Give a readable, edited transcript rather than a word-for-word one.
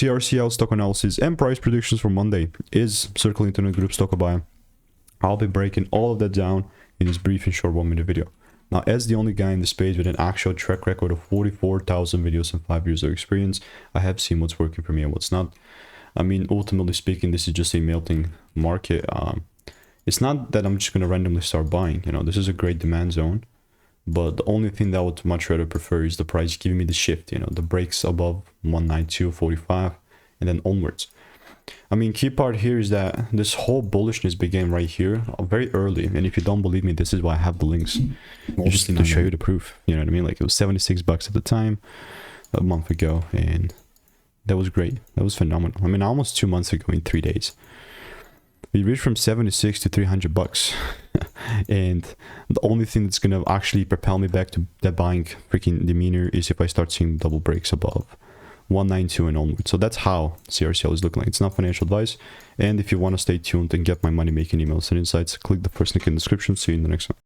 CRCL stock analysis and price predictions for Monday is Circle Internet Group stock buy. I'll be breaking all of that down in this brief and short 1-minute video. Now, as the only guy in this page with an actual track record of 44,000 videos and 5 years of experience, I have seen what's working for me and what's not. I mean, ultimately speaking, this is just a melting market. It's not that I'm just going to randomly start buying. You know, this is a great demand zone. But the only thing that I would much rather prefer is the price giving me the shift, you know, the breaks above 192.45 and then onwards. I mean, key part here is that this whole bullishness began right here very early. And if you don't believe me, this is why I have the links. Just to show you the proof. You know what I mean? Like, it was 76 bucks at the time a month ago. And that was great. That was phenomenal. I mean, almost 2 months ago in 3 days. We reached from 76 to 300 bucks. And the only thing that's going to actually propel me back to that buying freaking demeanor is if I start seeing double breaks above 192 and onward. So that's how CRCL is looking like. It's not financial advice. And if you want to stay tuned and get my money making emails and insights, click the first link in the description. See you in the next one.